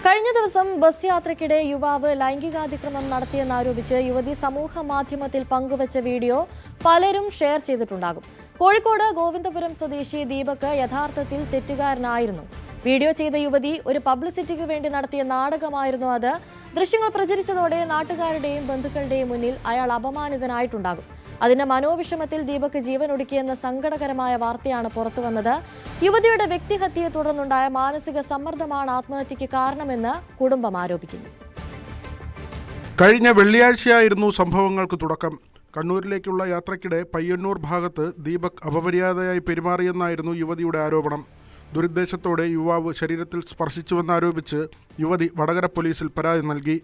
കഴിഞ്ഞ ദിവസം ബസ് യാത്രയ്ക്കിടെ യുവാവ് ലൈംഗികാതിക്രമം നടത്തിയെന്നാരോപിച്ച് യുവതി സമൂഹ മാധ്യമത്തിൽ പങ്കുവച്ച വീഡിയോ പലരും ഷെയർ ചെയ്തിട്ടുണ്ടാകും. കോഴിക്കോട് ഗോവിന്ദപുരം സ്വദേശി ദീപക് യഥാർത്ഥത്തിൽ തെറ്റുകാരനായിരുന്നു. വീഡിയോ ചെയ്ത യുവതി ഒരു പബ്ലിസിറ്റിക്ക് വേണ്ടി നടത്തിയ നാടകമായിരുന്നു അത്. ദൃശ്യങ്ങൾ പ്രചരിച്ചതോടെ നാട്ടുകാരുടെയും ബന്ധുക്കളുടെയും മുന്നിൽ അയാൾ അപമാനിതനായിട്ടുണ്ടാകും. അതിന്റെ മനോവിഷമത്തിൽ ദീപക് ജീവനൊടുക്കിയെന്ന സങ്കടകരമായ വാർത്തയാണ് പുറത്തുവന്നത്. യുവതിയുടെ വ്യക്തിഹത്യയെ തുടർന്നുണ്ടായ മാനസിക സമ്മർദ്ദമാണ് ആത്മഹത്യയ്ക്ക് കാരണമെന്ന് കുടുംബം ആരോപിക്കുന്നു. കഴിഞ്ഞ വെള്ളിയാഴ്ചയായിരുന്നു സംഭവങ്ങൾക്ക് തുടക്കം. കണ്ണൂരിലേക്കുള്ള യാത്രയ്ക്കിടെ പയ്യന്നൂർ ഭാഗത്ത് ദീപക് അപമര്യാദയായി പെരുമാറിയെന്നായിരുന്നു യുവതിയുടെ ആരോപണം. ദുരുദ്ദേശത്തോടെ യുവാവ് ശരീരത്തിൽ സ്പർശിച്ചുവെന്നാരോപിച്ച് യുവതി വടകര പോലീസിൽ പരാതി നൽകി.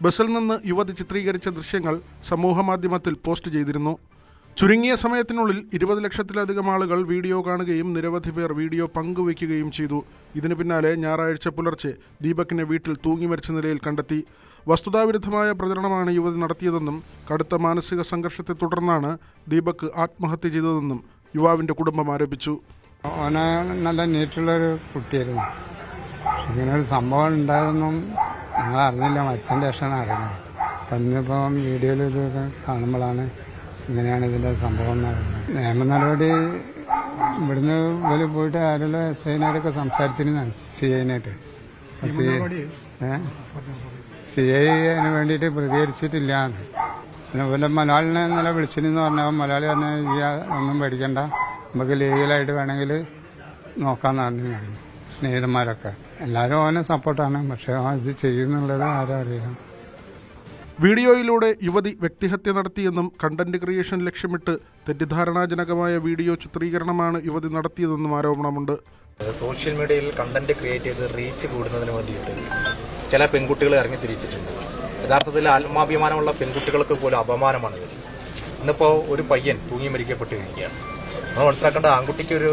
ബസ്സിൽ നിന്ന് യുവതി ചിത്രീകരിച്ച ദൃശ്യങ്ങൾ സമൂഹമാധ്യമത്തിൽ പോസ്റ്റ് ചെയ്തിരുന്നു. ചുരുങ്ങിയ സമയത്തിനുള്ളിൽ 20 ലക്ഷത്തിലധികം ആളുകൾ വീഡിയോ കാണുകയും നിരവധി പേർ വീഡിയോ പങ്കുവയ്ക്കുകയും ചെയ്തു. ഇതിനു പിന്നാലെ ഞായറാഴ്ച പുലർച്ചെ ദീപകിനെ വീട്ടിൽ തൂങ്ങി മരിച്ച നിലയിൽ കണ്ടെത്തി. വസ്തുതാവിരുദ്ധമായ പ്രചരണമാണ് യുവതി നടത്തിയതെന്നും കടുത്ത മാനസിക സംഘർഷത്തെ തുടർന്നാണ് ദീപക് ആത്മഹത്യ ചെയ്തതെന്നും യുവാവിന്റെ കുടുംബം ആരോപിച്ചു. ഓനെ നല്ല നീറ്റുള്ളൊരു കുട്ടിയായിരുന്നു. ഇങ്ങനെ ഒരു സംഭവം ഉണ്ടായതൊന്നും ഞങ്ങൾ അറിഞ്ഞില്ല. മരിച്ചതിൻ്റെ ശേഷമാണ് അറിയുന്നത്. അപ്പം ഇന്നിപ്പം വീഡിയോയിൽ ഇതൊക്കെ കാണുമ്പോഴാണ് ഇങ്ങനെയാണ് ഇതിൻ്റെ സംഭവം എന്ന് പറയുന്നത്. നിയമ നടപടി ഇവിടുന്ന് ഇവര് പോയിട്ട് ആരുള്ള SI-നായിട്ടൊക്കെ സംസാരിച്ചിരുന്നാണ്. CI-നായിട്ട് CI അതിന് വേണ്ടിയിട്ട് പ്രതികരിച്ചിട്ടില്ല. പിന്നെ ഇവരുടെ മലയാളിനെ ഇന്നലെ വിളിച്ചിരുന്നു പറഞ്ഞാൽ മലയാളി പറഞ്ഞാൽ ഒന്നും പേടിക്കണ്ട, നമുക്ക് ലീഗലായിട്ട് വേണമെങ്കിൽ നോക്കാമെന്ന് പറഞ്ഞു. സ്നേഹിതന്മാരൊക്കെ എല്ലാവരും അവനെ സപ്പോർട്ടാണ്. പക്ഷെ ഇത് ചെയ്യുന്നുള്ളത് ആരും അറിയില്ല. വീഡിയോയിലൂടെ യുവതി വ്യക്തിഹത്യ നടത്തിയെന്നും കണ്ടന്റ് ക്രിയേഷൻ ലക്ഷ്യമിട്ട് തെറ്റിദ്ധാരണാജനകമായ വീഡിയോ ചിത്രീകരണമാണ് യുവതി നടത്തിയതെന്നും ആരോപണമുണ്ട്. സോഷ്യൽ മീഡിയയിൽ കണ്ടന്റ് ക്രിയേറ്റ് ചെയ്ത് റീച്ച് കൂടുന്നതിന് വേണ്ടിയിട്ട് ചില പെൺകുട്ടികൾ ഇറങ്ങി തിരിച്ചിട്ടുണ്ട്. യഥാർത്ഥത്തിൽ ആത്മാഭിമാനമുള്ള പെൺകുട്ടികൾക്ക് പോലും അപമാനമാണ് ഇത്. ഇന്നിപ്പോൾ ഒരു പയ്യൻ തൂങ്ങി മരിക്കപ്പെട്ടിരിക്കുകയാണ്. നമ്മൾ മനസ്സിലാക്കേണ്ട ആൺകുട്ടിക്ക് ഒരു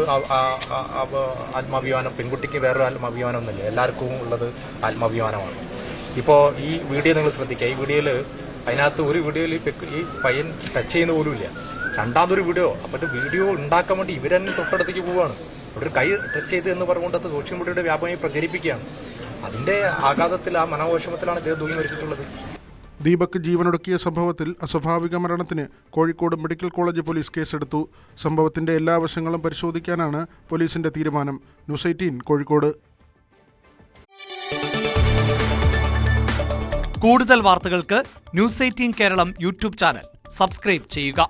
ആത്മാഭിമാനം, പെൺകുട്ടിക്ക് വേറൊരു ആത്മാഭിമാനം ഒന്നുമില്ല. എല്ലാവർക്കും ഉള്ളത് ആത്മാഭിമാനമാണ്. ഇപ്പോൾ ഈ വീഡിയോ നിങ്ങൾ ശ്രദ്ധിക്കുക. ഈ വീഡിയോയിൽ അതിനകത്ത് ഒരു വീഡിയോയിൽ ഈ പയ്യൻ ടച്ച് ചെയ്യുന്ന പോലും ഇല്ല. രണ്ടാമതൊരു വീഡിയോ. അപ്പോൾ ഇത് വീഡിയോ ഉണ്ടാക്കാൻ വേണ്ടി ഇവരെന്നെ തൊട്ടടുത്തേക്ക് പോവുകയാണ്. ഒരു കൈ ടച്ച് ചെയ്ത് എന്ന് പറഞ്ഞുകൊണ്ട് അത് സോഷ്യൽ മീഡിയയുടെ വ്യാപകമായി പ്രചരിപ്പിക്കുകയാണ്. അതിന്റെ ആഘാതത്തിൽ, ആ മനോവിഷമത്തിലാണ് ഇദ്ദേഹം തൂങ്ങി മരിച്ചിട്ടുള്ളത്. ദീപക് ജീവനൊടുക്കിയ സംഭവത്തിൽ അസ്വാഭാവിക മരണത്തിന് കോഴിക്കോട് മെഡിക്കൽ കോളേജ് പോലീസ് കേസെടുത്തു. സംഭവത്തിന്റെ എല്ലാ വശങ്ങളും പരിശോധിക്കാനാണ് പോലീസിന്റെ തീരുമാനം. ന്യൂസ് 18 കോഴിക്കോട്. കൂടുതൽ വാർത്തകൾക്ക് news 18 Keralam YouTube channel subscribe ചെയ്യുക.